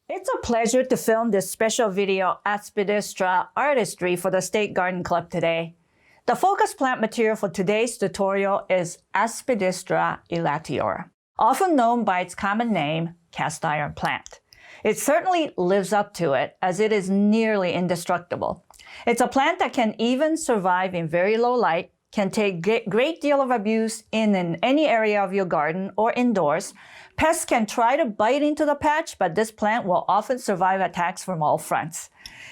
It's a pleasure to film this special video Aspidistra Artistry for the State Garden Club today. The focus plant material for today's tutorial is Aspidistra elatior, often known by its common name, cast iron plant. It certainly lives up to it as it is nearly indestructible. It's a plant that can even survive in very low light, can take great deal of abuse in any area of your garden or indoors. Pests can try to bite into the patch, but this plant will often survive attacks from all fronts.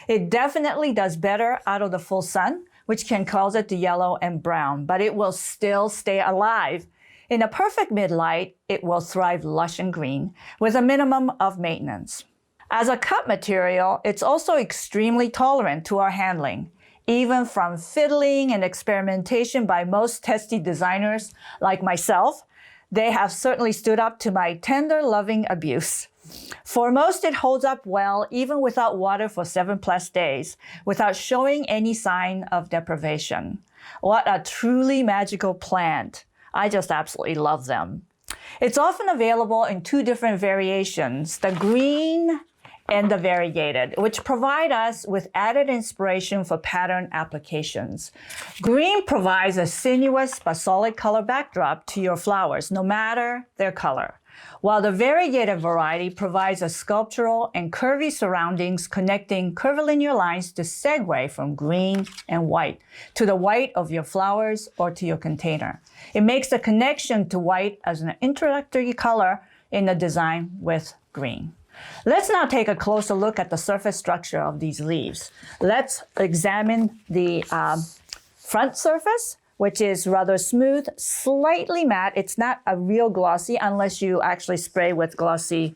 It definitely does better out of the full sun, which can cause it to yellow and brown, but it will still stay alive. In a perfect mid-light, it will thrive lush and green with a minimum of maintenance. As a cut material, it's also extremely tolerant to our handling. Even from fiddling and experimentation by most testy designers like myself, they have certainly stood up to my tender, loving abuse. For most, it holds up well, even without water for 7+ days, without showing any sign of deprivation. What a truly magical plant. I just absolutely love them. It's often available in two different variations, the green and the variegated, which provide us with added inspiration for pattern applications. Green provides a sinuous but solid color backdrop to your flowers, no matter their color, while the variegated variety provides a sculptural and curvy surroundings connecting curvilinear lines to segue from green and white to the white of your flowers or to your container. It makes the connection to white as an introductory color in the design with green. Let's now take a closer look at the surface structure of these leaves. Let's examine the front surface, which is rather smooth, slightly matte. It's not a real glossy unless you actually spray with glossy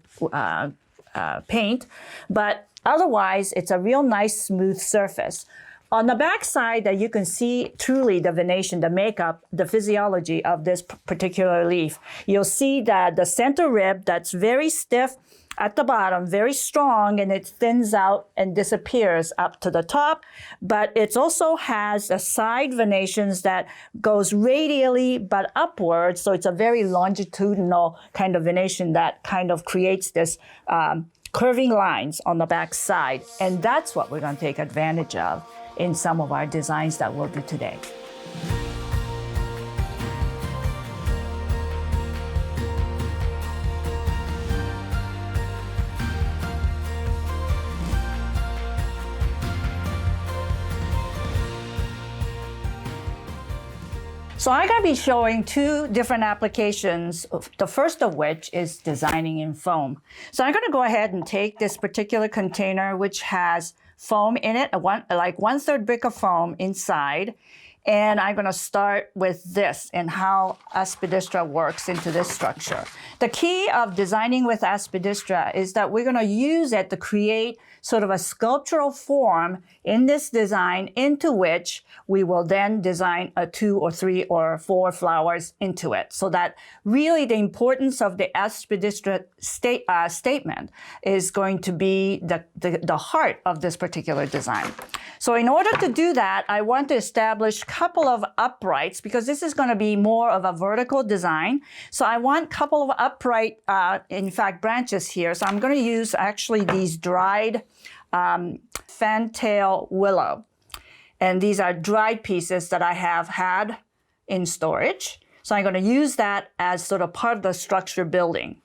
paint, but otherwise it's a real nice smooth surface. On the back side, that you can see truly the venation, the makeup, the physiology of this particular leaf. You'll see that the center rib that's very stiff at the bottom, very strong, and it thins out and disappears up to the top. But it also has a side venations that goes radially but upwards. So it's a very longitudinal kind of venation that kind of creates this curving lines on the back side. And that's what we're going to take advantage of in some of our designs that we'll do today. So I'm going to be showing two different applications, the first of which is designing in foam. So I'm going to go ahead and take this particular container, which has foam in it, like 1/3 brick of foam inside. And I'm going to start with this and how Aspidistra works into this structure. The key of designing with Aspidistra is that we're going to use it to create sort of a sculptural form in this design into which we will then design a 2 or 3 or 4 flowers into it. So that really the importance of the Aspidistra statement is going to be the heart of this particular design. So in order to do that, I want to establish a couple of uprights because this is going to be more of a vertical design. So I want a couple of upright, in fact, branches here. So I'm going to use actually these dried fantail willow. And these are dried pieces that I have had in storage. So I'm going to use that as sort of part of the structure building.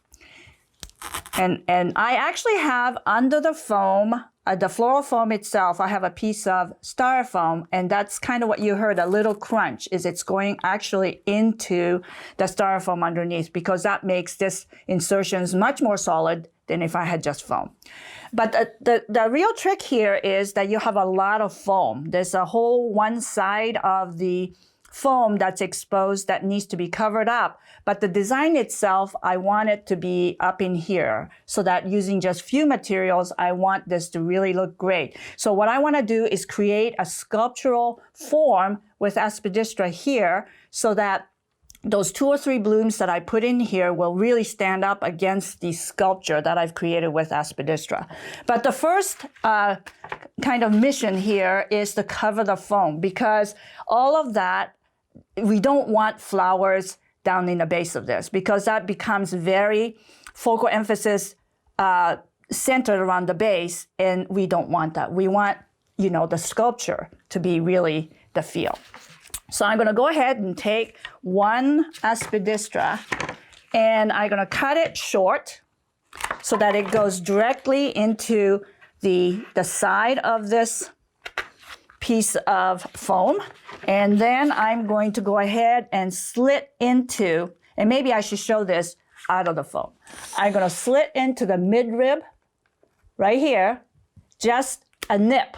And I actually have under the foam, the floral foam itself, I have a piece of styrofoam, and that's kind of what you heard, a little crunch, is it's going actually into the styrofoam underneath because that makes this insertions much more solid than if I had just foam. But the real trick here is that you have a lot of foam. There's a whole one side of the foam that's exposed that needs to be covered up. But the design itself, I want it to be up in here so that using just few materials, I want this to really look great. So what I want to do is create a sculptural form with Aspidistra here so that those 2 or 3 blooms that I put in here will really stand up against the sculpture that I've created with Aspidistra. But the first kind of mission here is to cover the foam because all of that, we don't want flowers down in the base of this because that becomes very focal emphasis centered around the base, and we don't want that. We want, you know, the sculpture to be really the feel. So I'm gonna go ahead and take one Aspidistra, and I'm gonna cut it short so that it goes directly into the side of this piece of foam. And then I'm going to go ahead and slit into, and maybe I should show this out of the foam. I'm gonna slit into the midrib right here, just a nip.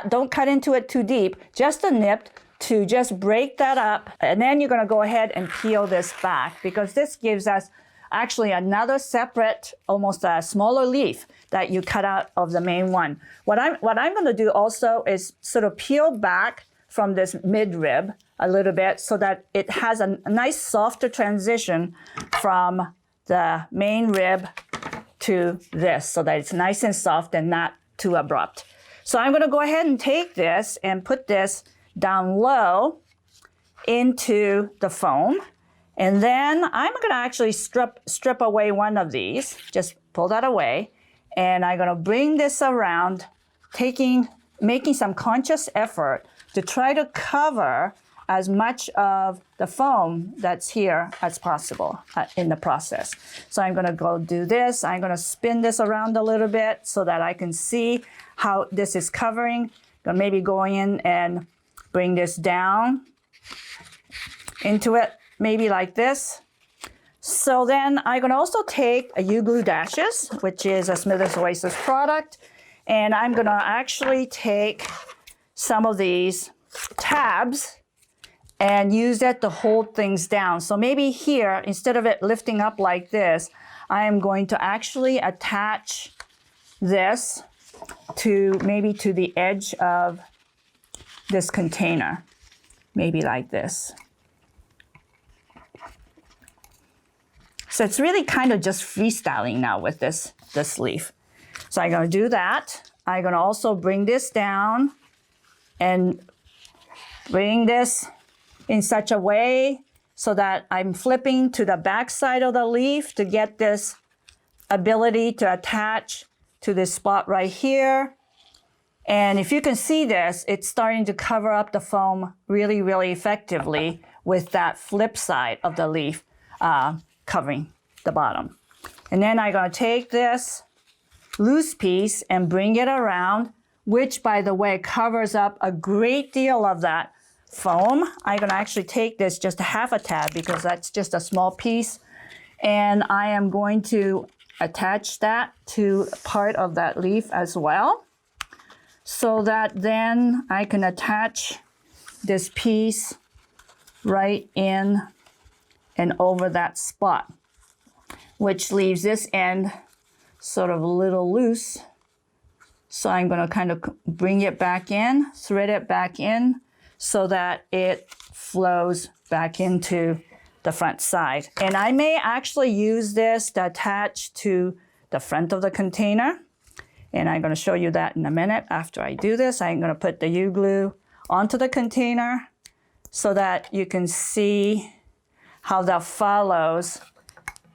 Don't cut into it too deep, just a nip to just break that up. And then you're gonna go ahead and peel this back, because this gives us actually another separate, almost a smaller leaf that you cut out of the main one. What I'm gonna do also is sort of peel back from this midrib a little bit so that it has a nice softer transition from the main rib to this, so that it's nice and soft and not too abrupt. So I'm gonna go ahead and take this and put this down low into the foam. And then I'm gonna actually strip away one of these, just pull that away. And I'm gonna bring this around, making some conscious effort to try to cover as much of the foam that's here as possible in the process. So I'm gonna go do this. I'm gonna spin this around a little bit so that I can see how this is covering. Gonna maybe go in and bring this down into it, maybe like this. So then I'm gonna also take a U-Glue Dashes, which is a Smithers Oasis product, and I'm gonna actually take some of these tabs and use it to hold things down. So maybe here, instead of it lifting up like this, I am going to actually attach this to maybe to the edge of this container, maybe like this. So it's really kind of just freestyling now with this leaf. So I'm gonna do that. I'm gonna also bring this down and bring this in such a way so that I'm flipping to the back side of the leaf to get this ability to attach to this spot right here. And if you can see this, it's starting to cover up the foam really, really effectively with that flip side of the leaf covering the bottom. And then I'm gonna take this loose piece and bring it around, which by the way covers up a great deal of that foam. I'm gonna actually take this just a half a tab because that's just a small piece. And I am going to attach that to part of that leaf as well, so that then I can attach this piece right in and over that spot, which leaves this end sort of a little loose. So I'm gonna kind of bring it back in, thread it back in, so that it flows back into the front side. And I may actually use this to attach to the front of the container. And I'm gonna show you that in a minute. After I do this, I'm gonna put the U-Glue onto the container so that you can see how that follows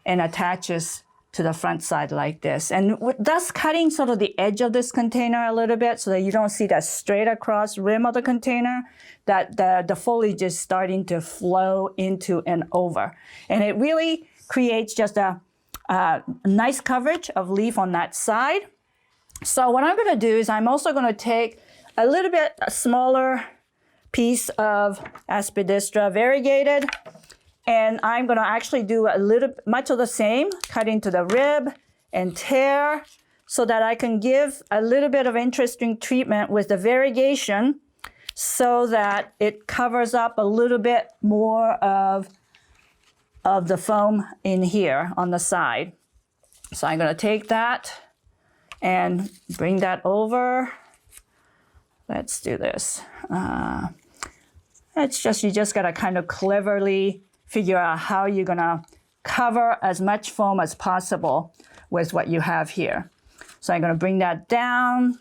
and attaches to the front side like this. And thus cutting sort of the edge of this container a little bit so that you don't see that straight across rim of the container, that the foliage is starting to flow into and over. And it really creates just a nice coverage of leaf on that side. So what I'm gonna do is I'm also gonna take a little bit smaller piece of Aspidistra variegated, and I'm gonna actually do much of the same, cut into the rib and tear, so that I can give a little bit of interesting treatment with the variegation so that it covers up a little bit more of the foam in here on the side. So I'm gonna take that and bring that over. Let's do this. You just gotta kind of cleverly figure out how you're gonna cover as much foam as possible with what you have here. So I'm gonna bring that down,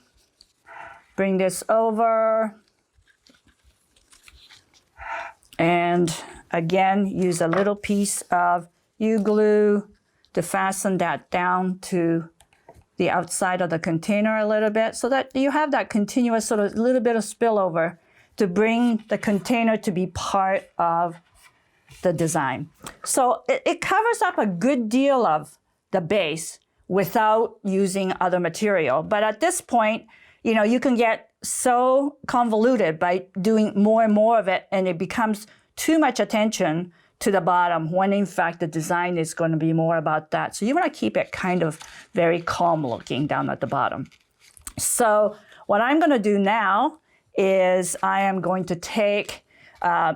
bring this over, and again, use a little piece of U-Glue to fasten that down to the outside of the container a little bit so that you have that continuous sort of little bit of spillover to bring the container to be part of the design. So it covers up a good deal of the base without using other material. But at this point, you know, you can get so convoluted by doing more and more of it, and it becomes too much attention to the bottom when in fact the design is going to be more about that. So you want to keep it kind of very calm looking down at the bottom. So what I'm going to do now is I am going to take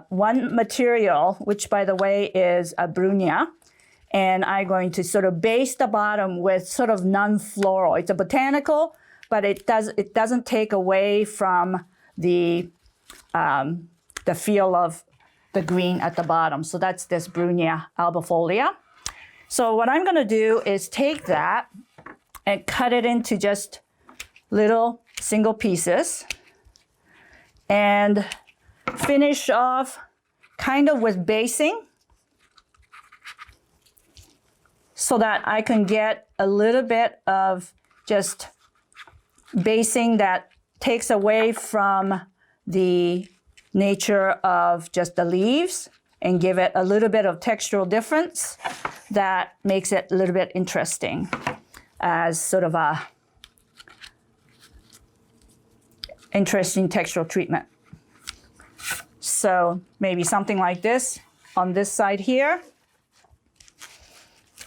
one material, which by the way is a Brunia, and I'm going to sort of base the bottom with sort of non-floral. It's a botanical, but it doesn't take away from the feel of the green at the bottom. So that's this Brunia albifolia. So what I'm going to do is take that and cut it into just little single pieces and finish off kind of with basing so that I can get a little bit of just basing that takes away from the nature of just the leaves and give it a little bit of textural difference that makes it a little bit interesting as sort of a interesting textural treatment. So maybe something like this on this side here.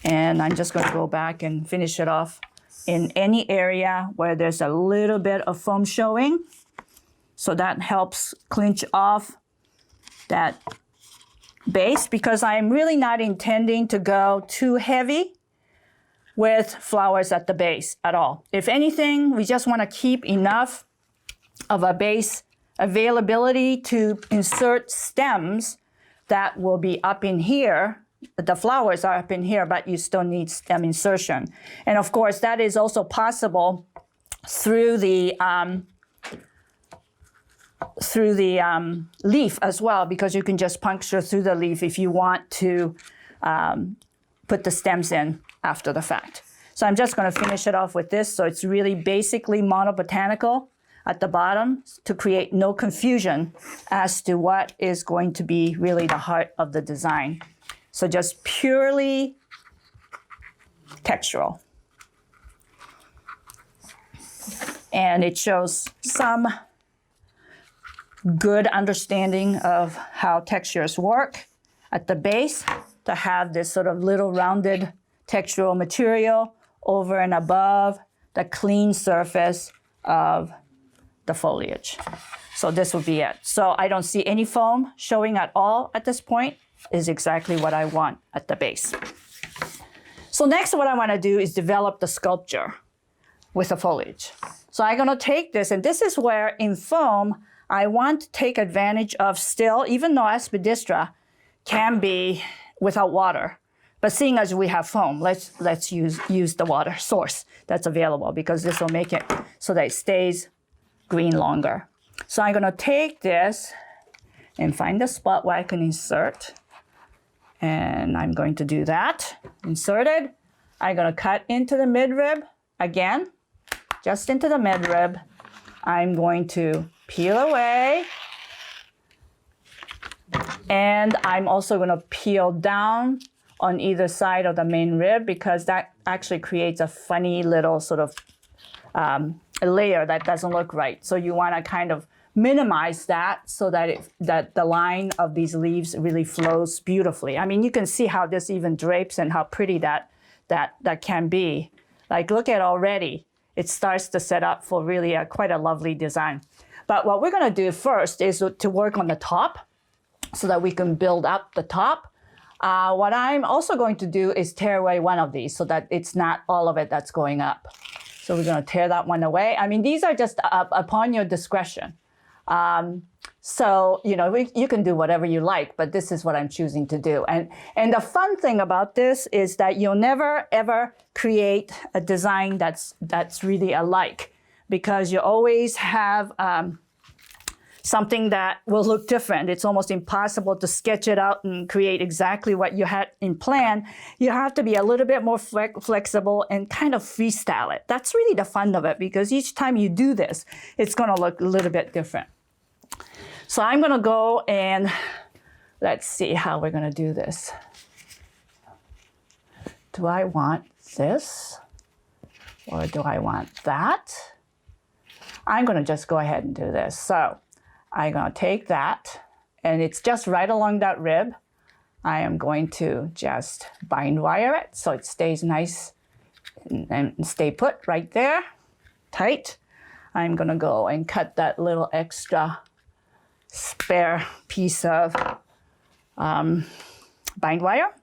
And I'm just going to go back and finish it off in any area where there's a little bit of foam showing. So that helps clinch off that base because I'm really not intending to go too heavy with flowers at the base at all. If anything, we just want to keep enough of a base availability to insert stems that will be up in here. The flowers are up in here, but you still need stem insertion. And of course, that is also possible through the leaf as well, because you can just puncture through the leaf if you want to put the stems in after the fact. So I'm just going to finish it off with this. So it's really basically monobotanical at the bottom to create no confusion as to what is going to be really the heart of the design. So just purely textural. And it shows some good understanding of how textures work at the base to have this sort of little rounded textural material over and above the clean surface of the foliage. So this would be it. So I don't see any foam showing at all at this point. Is exactly what I want at the base. So next what I want to do is develop the sculpture with the foliage. So I'm going to take this, and this is where in foam I want to take advantage of still, even though Aspidistra can be without water, but seeing as we have foam, let's use the water source that's available because this will make it so that it stays green longer. So I'm going to take this and find the spot where I can insert. And I'm going to do that. Inserted. I'm going to cut into the midrib again, just into the midrib. I'm going to peel away. And I'm also going to peel down on either side of the main rib because that actually creates a funny little sort of a layer that doesn't look right. So you want to kind of minimize that so that that the line of these leaves really flows beautifully. I mean, you can see how this even drapes and how pretty that can be. Like, look at already, it starts to set up for really quite a lovely design. But what we're going to do first is to work on the top so that we can build up the top. What I'm also going to do is tear away one of these so that it's not all of it that's going up. So we're going to tear that one away. I mean, these are just upon your discretion. So, you know, you can do whatever you like, but this is what I'm choosing to do. And the fun thing about this is that you'll never, ever create a design that's really alike because you always have something that will look different. It's almost impossible to sketch it out and create exactly what you had in plan. You have to be a little bit more flexible and kind of freestyle it. That's really the fun of it, because each time you do this, it's going to look a little bit different. So I'm going to go and let's see how we're going to do this. Do I want this or do I want that? I'm going to just go ahead and do this. So I'm going to take that, and it's just right along that rib. I am going to just bind wire it so it stays nice and stay put right there, tight. I'm going to go and cut that little extra spare piece of bind wire.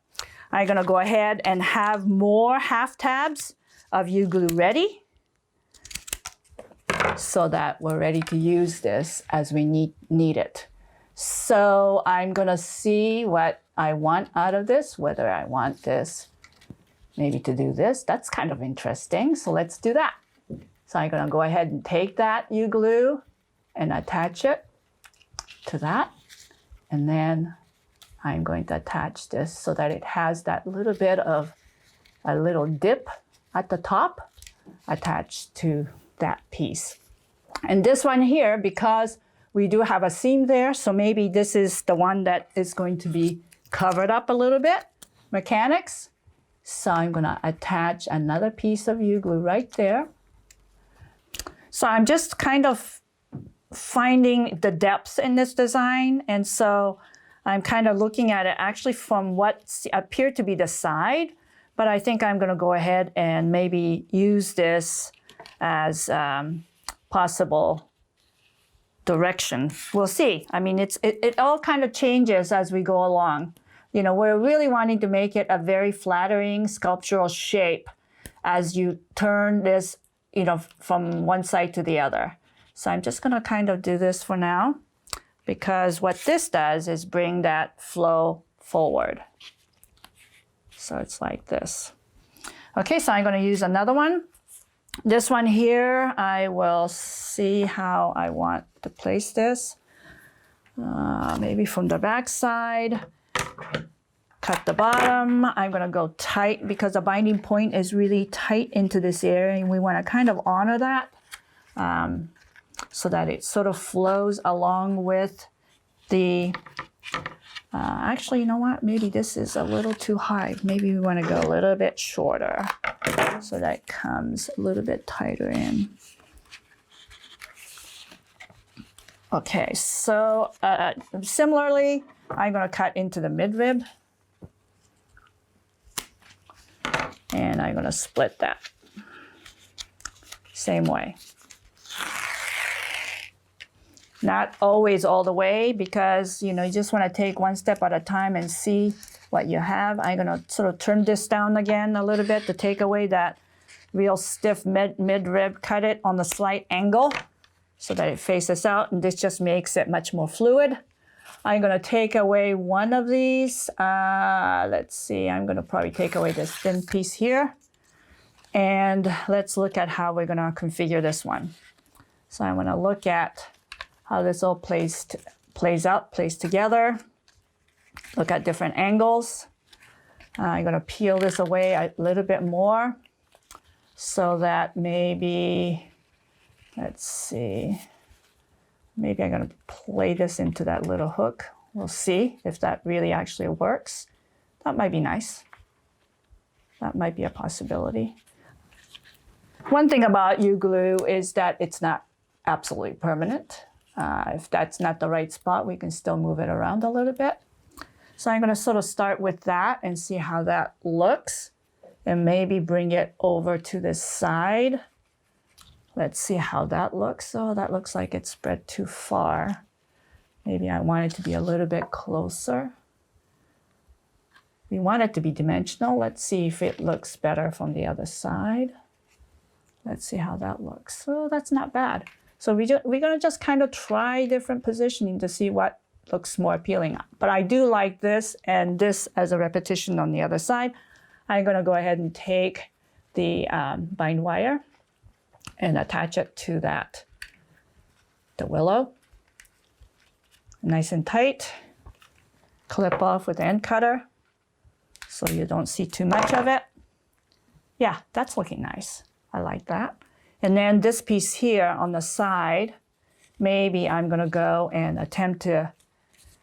I'm going to go ahead and have more half tabs of U-glue ready, so that we're ready to use this as we need it. So I'm going to see what I want out of this, whether I want this maybe to do this. That's kind of interesting. So let's do that. So I'm going to go ahead and take that U-glue and attach it to that. And then I'm going to attach this so that it has that little bit of a little dip at the top attached to that piece. And this one here, because we do have a seam there, so maybe this is the one that is going to be covered up a little bit, mechanics. So I'm going to attach another piece of U-glue right there. So I'm just kind of finding the depths in this design, and so I'm kind of looking at it actually from what appeared to be the side, but I think I'm going to go ahead and maybe use this as possible direction. We'll see. I mean, it all kind of changes as we go along. You know, we're really wanting to make it a very flattering sculptural shape as you turn this, you know, from one side to the other. So I'm just going to kind of do this for now, because what this does is bring that flow forward. So it's like this. Okay, so I'm going to use another one. This one here, I will see how I want to place this. Maybe from the back side. Cut the bottom. I'm going to go tight because the binding point is really tight into this area, and we want to kind of honor that so that it sort of flows along with the... actually, you know what? Maybe this is a little too high. Maybe we want to go a little bit shorter so that it comes a little bit tighter in. Okay, so similarly, I'm going to cut into the midrib. And I'm going to split that. Same way. Not always all the way, because, you know, you just want to take one step at a time and see what you have. I'm going to sort of turn this down again a little bit to take away that real stiff midrib. Cut it on the slight angle so that it faces out, and this just makes it much more fluid. I'm going to take away one of these. Let's see, I'm going to probably take away this thin piece here. And let's look at how we're going to configure this one. So I'm going to look at how this all plays together. Look at different angles. I'm going to peel this away a little bit more so that maybe, let's see, maybe I'm going to play this into that little hook. We'll see if that really actually works. That might be nice. That might be a possibility. One thing about U-glue is that it's not absolutely permanent. If that's not the right spot, we can still move it around a little bit. So I'm going to sort of start with that and see how that looks, and maybe bring it over to this side. Let's see how that looks. Oh, that looks like it's spread too far. Maybe I want it to be a little bit closer. We want it to be dimensional. Let's see if it looks better from the other side. Let's see how that looks. Oh, that's not bad. So we're going to just kind of try different positioning to see what looks more appealing. But I do like this and this as a repetition on the other side. I'm going to go ahead and take the bind wire and attach it to that, the willow. nice and tight. Clip off with the end cutter so you don't see too much of it. Yeah, that's looking nice. I like that. And then this piece here on the side, maybe I'm gonna go and attempt to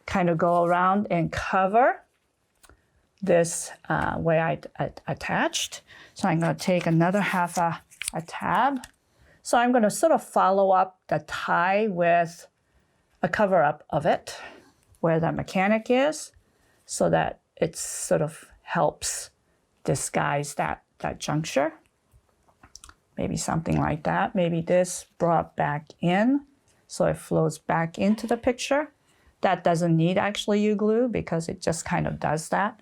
kind of go around and cover this where I attached. So I'm gonna take another half a tab. So I'm gonna sort of follow up the tie with a cover up of it where the mechanic is so that it sort of helps disguise that juncture. Maybe something like that. Maybe this brought back in so it flows back into the picture. That doesn't need actually U-glue because it just kind of does that.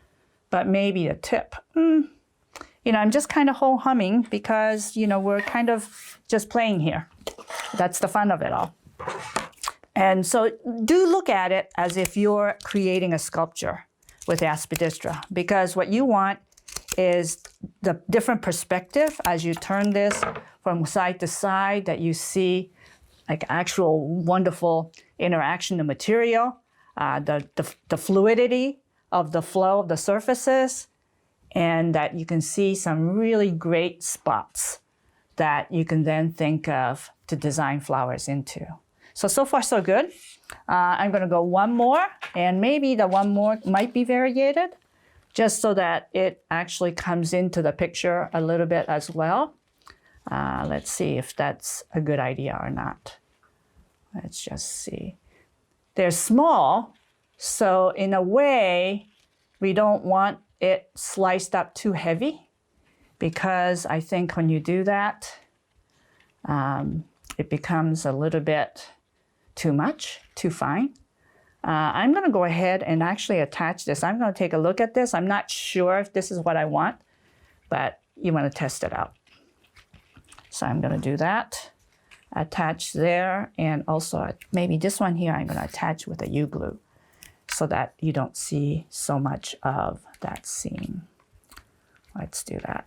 But maybe a tip. You know, I'm just kind of whole humming because, you know, we're kind of just playing here. That's the fun of it all. And so do look at it as if you're creating a sculpture with Aspidistra, because what you want is the different perspective as you turn this from side to side, that you see like actual wonderful interaction of material, the fluidity of the flow of the surfaces, and that you can see some really great spots that you can then think of to design flowers into. So far so good. I'm gonna go one more, and maybe the one more might be variegated, just so that it actually comes into the picture a little bit as well. Let's see if that's a good idea or not. Let's just see. They're small, so in a way, we don't want it sliced up too heavy, because I think when you do that, it becomes a little bit too much, too fine. I'm gonna go ahead and actually attach this. I'm gonna take a look at this. I'm not sure if this is what I want, but you wanna test it out. So I'm gonna do that. Attach there, and also maybe this one here I'm gonna attach with a U-glue so that you don't see so much of that seam. Let's do that.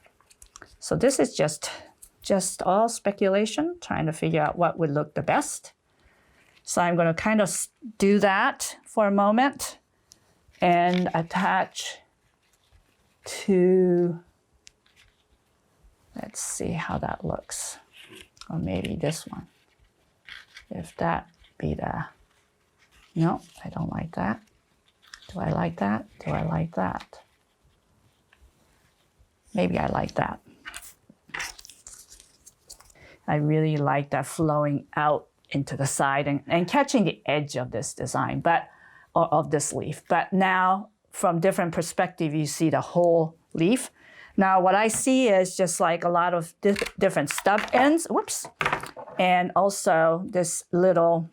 So this is just all speculation, trying to figure out what would look the best. So I'm gonna kind of do that for a moment and attach to, let's see how that looks. Or maybe this one. If that be the, no, I don't like that. Do I like that? Do I like that? Maybe I like that. I really like that flowing out into the side and catching the edge of this design, or of this leaf. But now, from different perspective, you see the whole leaf. Now, what I see is just like a lot of different stub ends, whoops, and also this little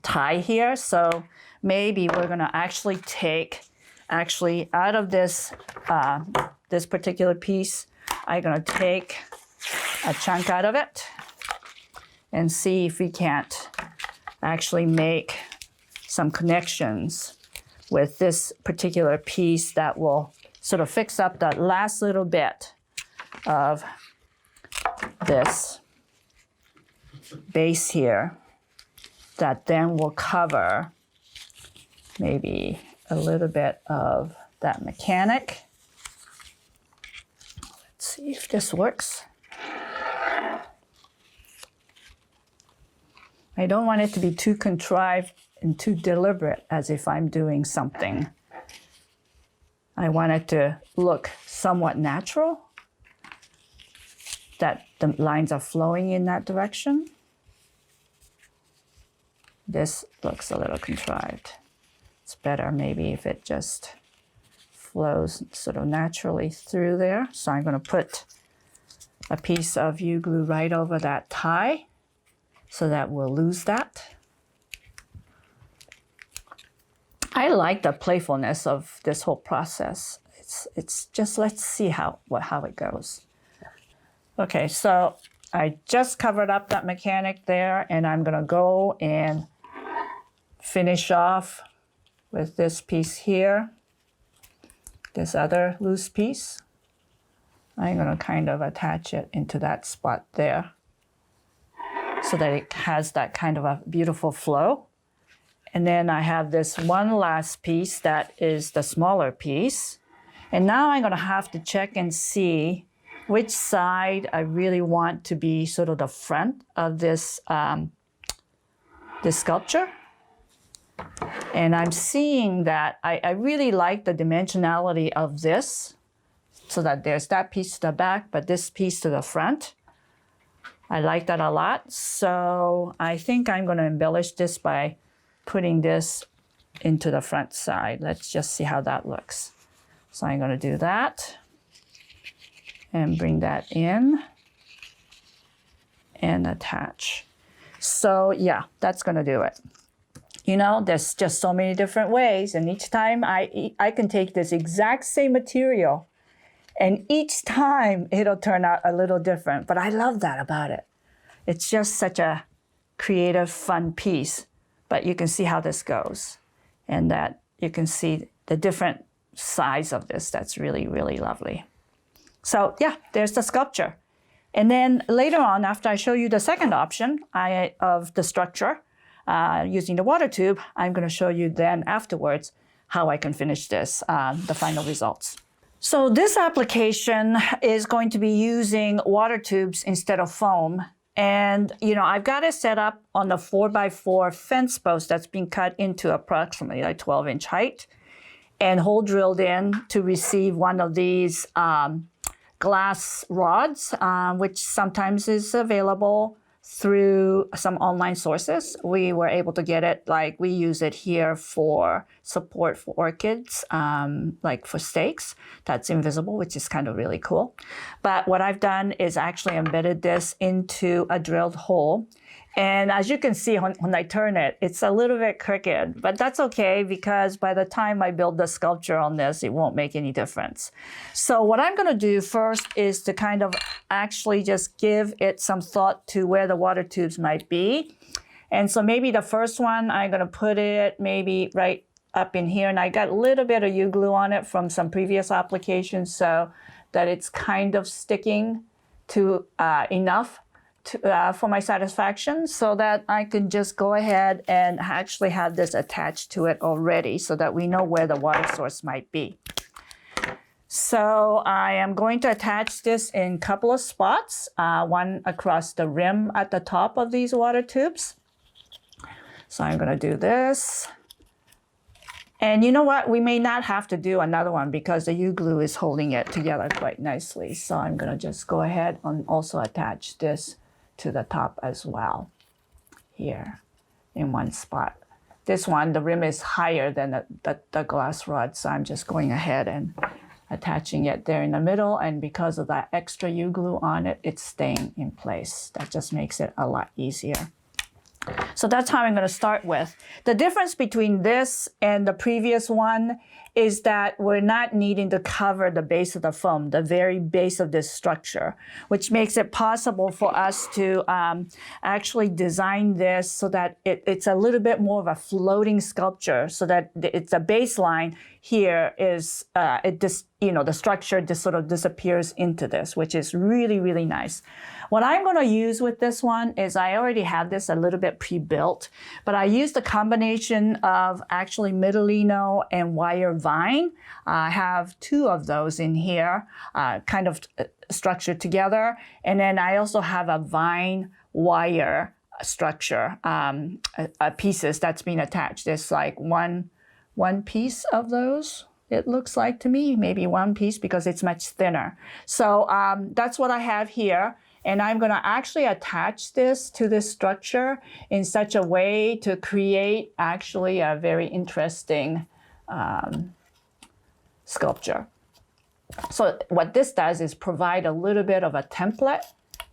tie here. So maybe we're gonna actually take, out of this, this particular piece, I'm gonna take a chunk out of it and see if we can't actually make some connections with this particular piece that will sort of fix up that last little bit of this base here, that then will cover maybe a little bit of that mechanic. Let's see if this works. I don't want it to be too contrived and too deliberate, as if I'm doing something. I want it to look somewhat natural, that the lines are flowing in that direction. This looks a little contrived. It's better maybe if it just flows sort of naturally through there. So I'm gonna put a piece of U-glue right over that tie so that we'll lose that. I like the playfulness of this whole process. It's just, let's see how it goes. Okay, so I just covered up that mechanic there, and I'm gonna go and finish off with this piece here, this other loose piece. I'm gonna kind of attach it into that spot there so that it has that kind of a beautiful flow. And then I have this one last piece that is the smaller piece. And now I'm gonna have to check and see which side I really want to be sort of the front of this, this sculpture. And I'm seeing that I really like the dimensionality of this, so that there's that piece to the back, but this piece to the front. I like that a lot. So I think I'm gonna embellish this by putting this into the front side. Let's just see how that looks. So I'm gonna do that and bring that in and attach. So yeah, that's gonna do it. You know, there's just so many different ways, and each time I can take this exact same material, and each time it'll turn out a little different, but I love that about it. It's just such a creative, fun piece, but you can see how this goes, and that you can see the different size of this. That's really, really lovely. So yeah, there's the sculpture. And then later on, after I show you the second option of the structure, using the water tube, I'm going to show you then afterwards how I can finish this, the final results. So this application is going to be using water tubes instead of foam. And, you know, I've got it set up on the 4x4 fence post that's been cut into approximately like 12-inch height and hole drilled in to receive one of these glass rods, which sometimes is available through some online sources. We were able to get it, like we use it here for support for orchids, like for stakes. That's invisible, which is kind of really cool. But what I've done is actually embedded this into a drilled hole. And as you can see, when I turn it, it's a little bit crooked, but that's okay because by the time I build the sculpture on this, it won't make any difference. So what I'm gonna do first is to kind of actually just give it some thought to where the water tubes might be. And so maybe the first one, I'm gonna put it maybe right up in here, and I got a little bit of U-glue on it from some previous applications so that it's kind of sticking to enough for my satisfaction, so that I can just go ahead and actually have this attached to it already so that we know where the water source might be. So I am going to attach this in a couple of spots, one across the rim at the top of these water tubes. So I'm going to do this. And you know what? We may not have to do another one because the U-glue is holding it together quite nicely. So I'm going to just go ahead and also attach this to the top as well, here in one spot. This one, the rim is higher than the glass rod, so I'm just going ahead and attaching it there in the middle, and because of that extra U-glue on it, it's staying in place. That just makes it a lot easier. So that's how I'm going to start with. The difference between this and the previous one is that we're not needing to cover the base of the foam, the very base of this structure, which makes it possible for us to actually design this so that it's a little bit more of a floating sculpture, so that it's a baseline here is, the structure just sort of disappears into this, which is really, really nice. What I'm going to use with this one is I already have this a little bit pre-built, but I used a combination of actually Middlino and wire vine. I have two of those in here, kind of structured together. And then I also have a vine wire structure, pieces that's been attached. There's like one piece of those. It looks like to me, maybe one piece because it's much thinner. So that's what I have here. And I'm going to actually attach this to this structure in such a way to create actually a very interesting sculpture. So what this does is provide a little bit of a template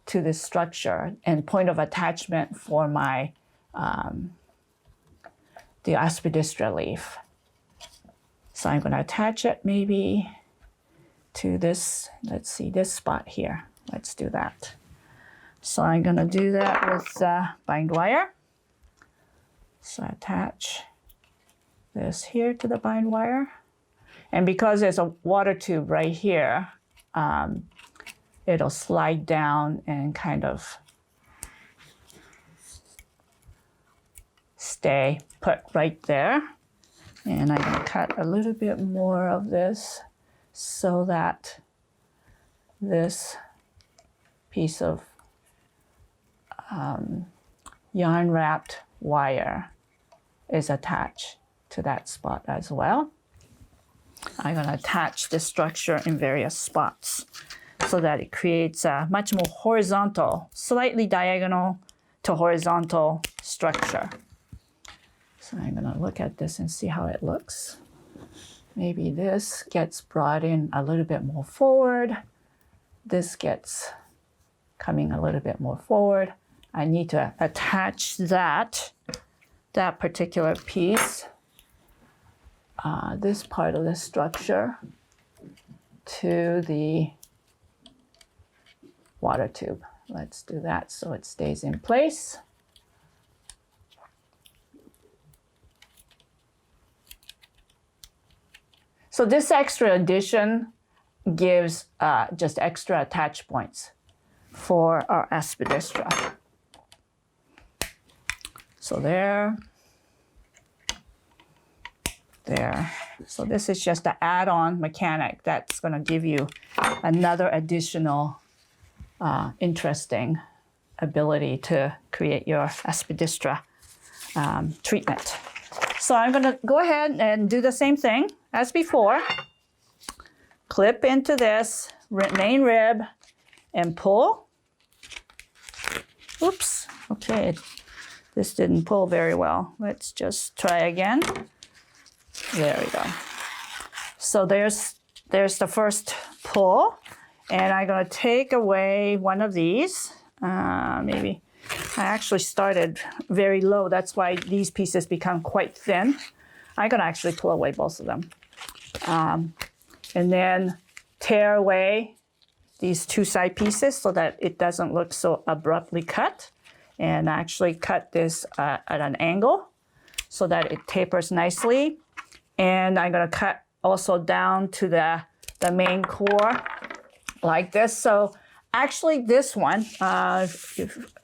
to this structure and point of attachment for my the Aspidistra leaf. So I'm going to attach it maybe to this, let's see, this spot here. Let's do that. So I'm going to do that with bind wire. So attach this here to the bind wire. And because there's a water tube right here, it'll slide down and kind of stay put right there. And I'm going to cut a little bit more of this so that this piece of yarn wrapped wire is attached to that spot as well. I'm going to attach this structure in various spots so that it creates a much more horizontal, slightly diagonal to horizontal structure. So I'm going to look at this and see how it looks. Maybe this gets brought in a little bit more forward. This gets coming a little bit more forward. I need to attach that particular piece, this part of the structure, to the water tube. Let's do that so it stays in place. So this extra addition gives just extra attach points for our Aspidistra. So there. So this is just an add-on mechanic that's going to give you another additional interesting ability to create your Aspidistra treatment. So I'm going to go ahead and do the same thing as before. Clip into this main rib and pull. Oops, okay, this didn't pull very well. Let's just try again. There we go. So there's the first pull, and I'm going to take away one of these. Maybe I actually started very low. That's why these pieces become quite thin. I'm going to actually pull away both of them. And then tear away these two side pieces so that it doesn't look so abruptly cut. And actually cut this at an angle so that it tapers nicely. And I'm going to cut also down to the main core like this. So actually this one,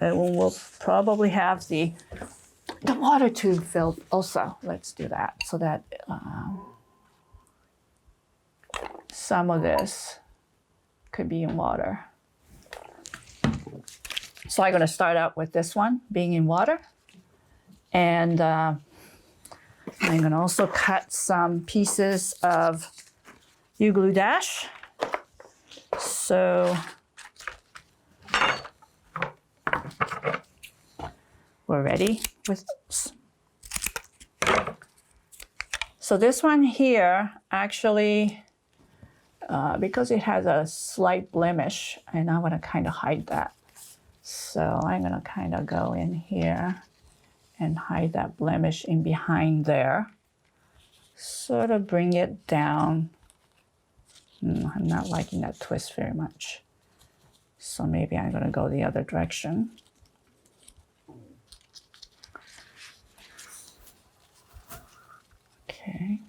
we'll probably have the water tube filled also. Let's do that so that some of this could be in water. So I'm going to start out with this one being in water. And I'm going to also cut some pieces of U-glue dash. So we're ready with this. So this one here actually, because it has a slight blemish, and I want to kind of hide that. So I'm going to kind of go in here and hide that blemish in behind there. Sort of bring it down. I'm not liking that twist very much. So maybe I'm going to go the other direction. Okay.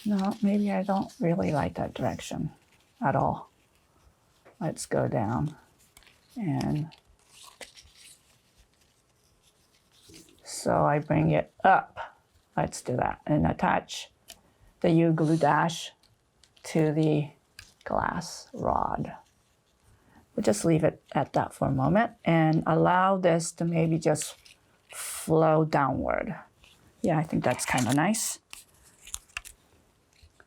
No, maybe I don't really like that direction at all. Let's go down. And so I bring it up. Let's do that and attach the U-glue dash to the glass rod. We'll just leave it at that for a moment and allow this to maybe just flow downward. Yeah, I think that's kind of nice.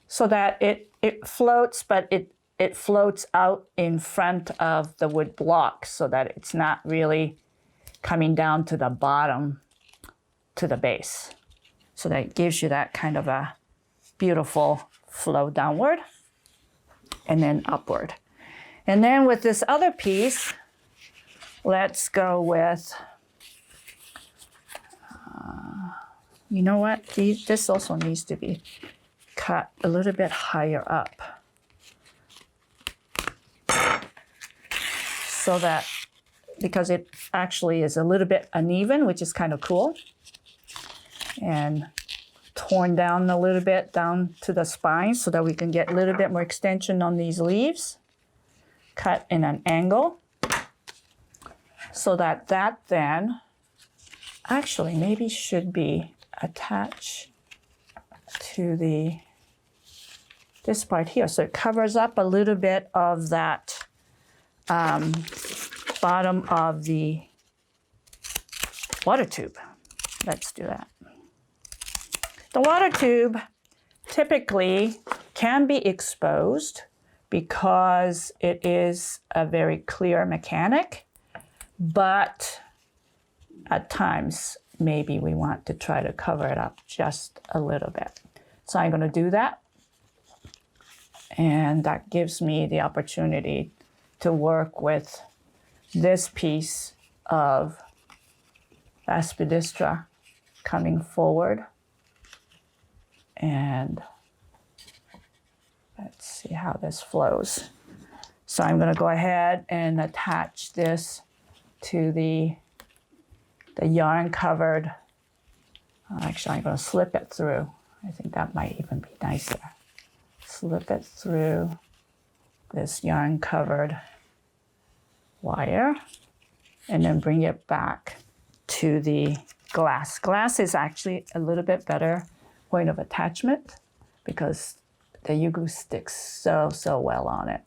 So that it floats, but it floats out in front of the wood block so that it's not really coming down to the bottom to the base. So that it gives you that kind of a beautiful flow downward and then upward. And then with this other piece, let's go with, you know what? This also needs to be cut a little bit higher up. So that, because it actually is a little bit uneven, which is kind of cool. And torn down a little bit down to the spine so that we can get a little bit more extension on these leaves. Cut in an angle so that then actually maybe should be attached to this part here. So it covers up a little bit of that bottom of the water tube. Let's do that. The water tube typically can be exposed because it is a very clear mechanic, but at times maybe we want to try to cover it up just a little bit. So I'm going to do that. And that gives me the opportunity to work with this piece of Aspidistra coming forward. And let's see how this flows. So I'm going to go ahead and attach this to the yarn covered. Actually, I'm going to slip it through. I think that might even be nicer. Slip it through this yarn covered wire and then bring it back to the glass. Glass is actually a little bit better point of attachment because the yugu sticks so well on it.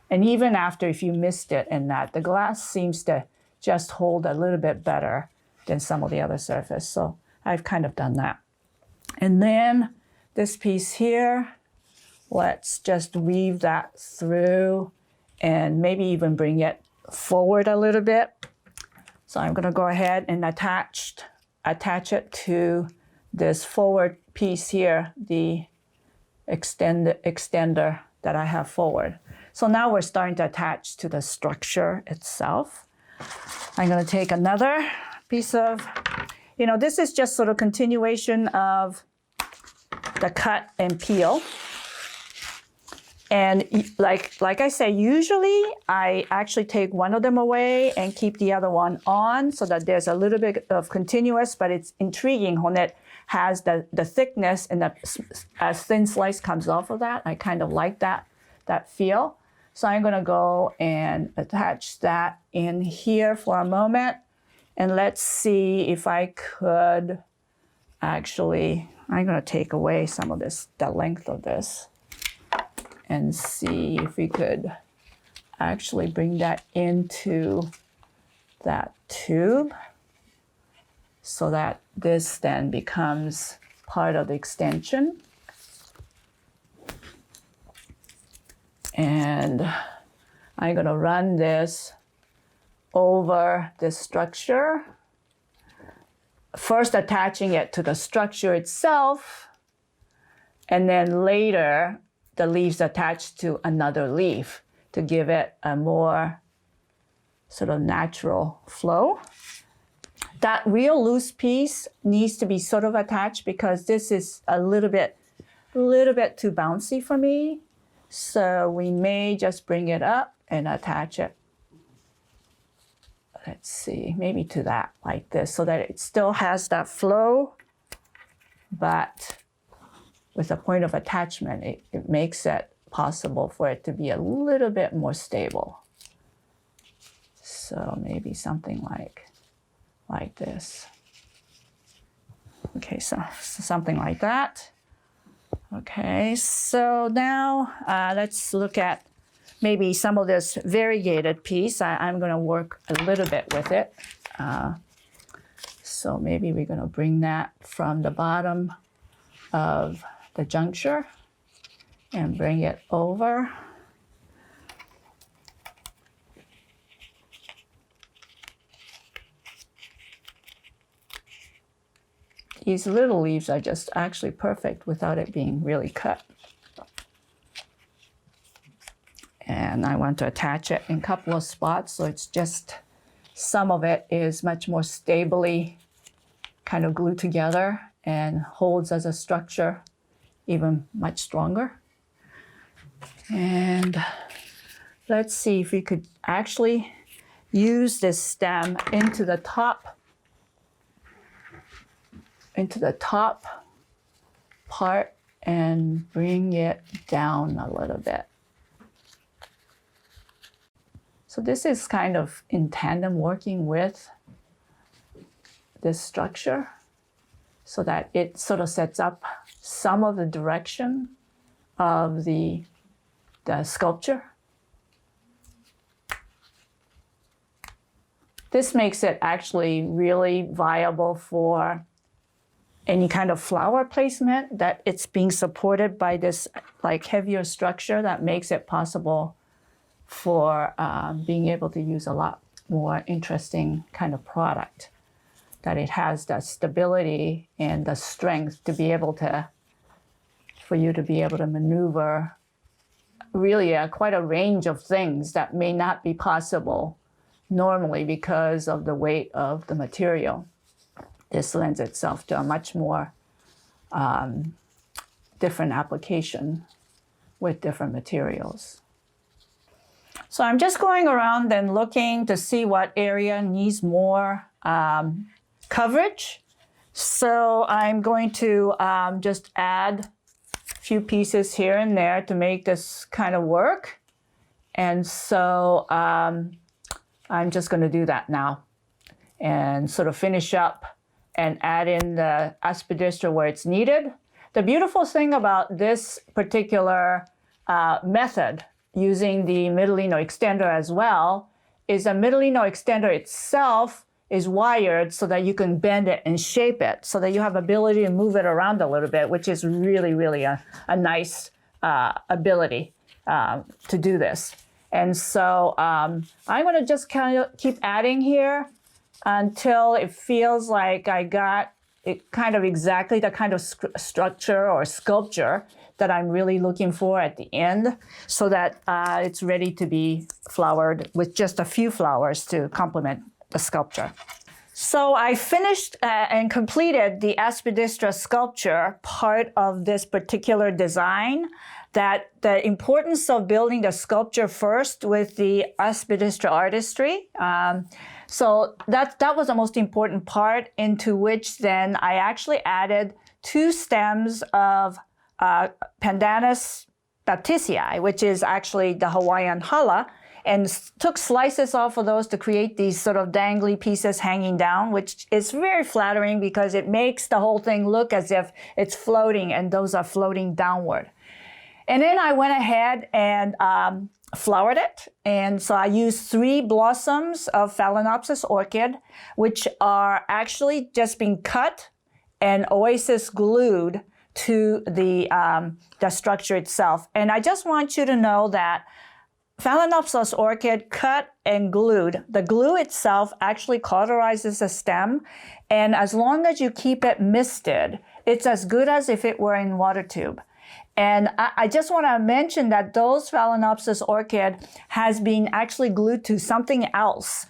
And even after, if you missed it in that, the glass seems to just hold a little bit better than some of the other surface. So I've kind of done that. And then this piece here, let's just weave that through and maybe even bring it forward a little bit. So I'm going to go ahead and attach it to this forward piece here, the extender that I have forward. So now we're starting to attach to the structure itself. I'm going to take another piece of, this is just sort of continuation of the cut and peel. And like I say, usually I actually take one of them away and keep the other one on so that there's a little bit of continuous, but it's intriguing when it has the thickness and a thin slice comes off of that. I kind of like that feel. So I'm going to go and attach that in here for a moment. And let's see if I could actually, I'm going to take away some of this, the length of this, and see if we could actually bring that into that tube so that this then becomes part of the extension. And I'm going to run this over the structure, first attaching it to the structure itself, and then later the leaves attached to another leaf to give it a more sort of natural flow. That real loose piece needs to be sort of attached because this is a little bit too bouncy for me. So we may just bring it up and attach it. Let's see, maybe to that like this so that it still has that flow, but with a point of attachment, it makes it possible for it to be a little bit more stable. So maybe something like this. Okay, so something like that. Okay, so now let's look at maybe some of this variegated piece. I'm going to work a little bit with it. So maybe we're going to bring that from the bottom of the juncture and bring it over. These little leaves are just actually perfect without it being really cut. And I want to attach it in a couple of spots so it's just, some of it is much more stably kind of glued together and holds as a structure even much stronger. And let's see if we could actually use this stem into the top part and bring it down a little bit. So this is kind of in tandem working with this structure so that it sort of sets up some of the direction of the sculpture. This makes it actually really viable for any kind of flower placement, that it's being supported by this like heavier structure that makes it possible for being able to use a lot more interesting kind of product, that it has the stability and the strength to be able to, for you to be able to maneuver really quite a range of things that may not be possible normally because of the weight of the material. This lends itself to a much more different application with different materials. So I'm just going around and looking to see what area needs more coverage. So I'm going to just add a few pieces here and there to make this kind of work. And so I'm just going to do that now and sort of finish up and add in the Aspidistra where it's needed. The beautiful thing about this particular method, using the Middlino extender as well, is the Middlino extender itself is wired so that you can bend it and shape it so that you have ability to move it around a little bit, which is really, really a nice ability to do this. And so I'm going to just kind of keep adding here until it feels like I got it kind of exactly the kind of structure or sculpture that I'm really looking for at the end, so that it's ready to be flowered with just a few flowers to complement the sculpture. So I finished and completed the Aspidistra sculpture part of this particular design. That the importance of building the sculpture first with the Aspidistra Artistry. So that was the most important part, into which then I actually added 2 stems of Pandanus baptisii, which is actually the Hawaiian hala, and took slices off of those to create these sort of dangly pieces hanging down, which is very flattering because it makes the whole thing look as if it's floating, and those are floating downward. And then I went ahead and flowered it. And so I used 3 blossoms of Phalaenopsis orchid, which are actually just being cut and oasis glued to the structure itself. And I just want you to know that Phalaenopsis orchid cut and glued, the glue itself actually cauterizes the stem. And as long as you keep it misted, it's as good as if it were in water tube. And I just want to mention that those Phalaenopsis orchid has been actually glued to something else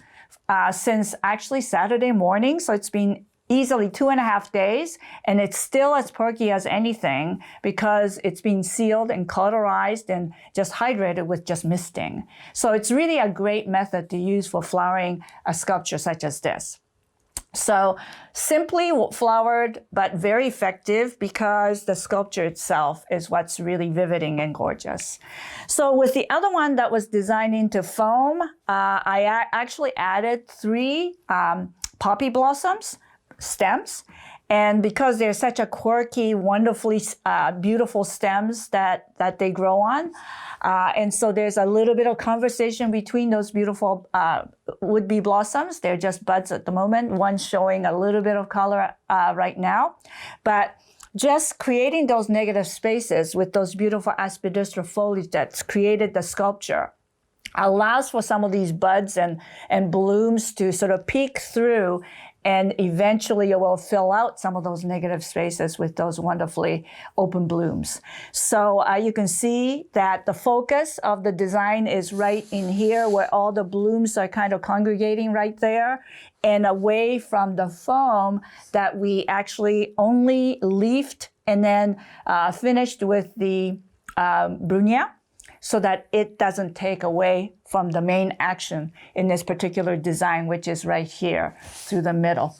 since actually Saturday morning. So it's been easily 2.5 days, and it's still as perky as anything because it's been sealed and cauterized and just hydrated with just misting. So it's really a great method to use for flowering a sculpture such as this. So simply flowered, but very effective because the sculpture itself is what's really vividing and gorgeous. So with the other one that was designed into foam, I actually added 3 poppy blossoms, stems. And because they're such a quirky, wonderfully beautiful stems that they grow on. And so there's a little bit of conversation between those beautiful would-be blossoms. They're just buds at the moment. One's showing a little bit of color right now. But just creating those negative spaces with those beautiful Aspidistra foliage that's created the sculpture allows for some of these buds and blooms to sort of peek through, and eventually it will fill out some of those negative spaces with those wonderfully open blooms. So you can see that the focus of the design is right in here where all the blooms are kind of congregating right there, and away from the foam that we actually only leafed and then finished with the Brunia, so that it doesn't take away from the main action in this particular design, which is right here through the middle.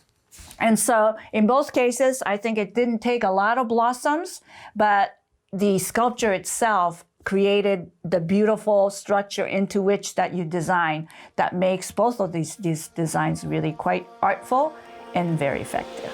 And so in both cases, I think it didn't take a lot of blossoms, but the sculpture itself created the beautiful structure into which that you design that makes both of these designs really quite artful and very effective.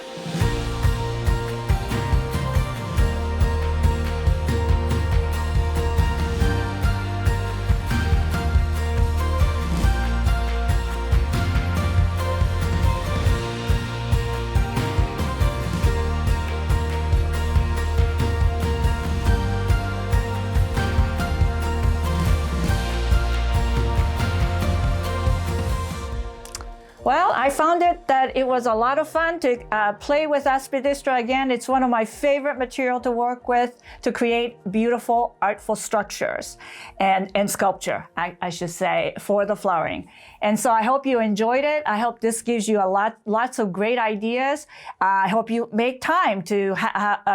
Well, I found that it was a lot of fun to play with Aspidistra again. It's one of my favorite material to work with to create beautiful, artful structures and sculpture, I should say, for the flowering. And so I hope you enjoyed it. I hope this gives you lots of great ideas. I hope you make time to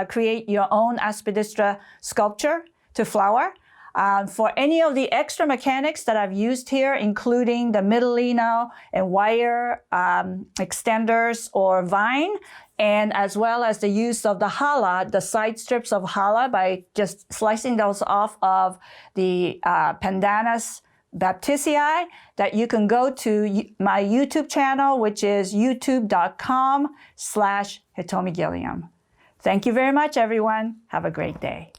create your own Aspidistra sculpture to flower. For any of the extra mechanics that I've used here, including the middlino and wire extenders or vine, and as well as the use of the challah, the side strips of challah, by just slicing those off of the Pandanus baptisii, that you can go to my YouTube channel, which is youtube.com/Hitomi Gilliam. Thank you very much, everyone. Have a great day.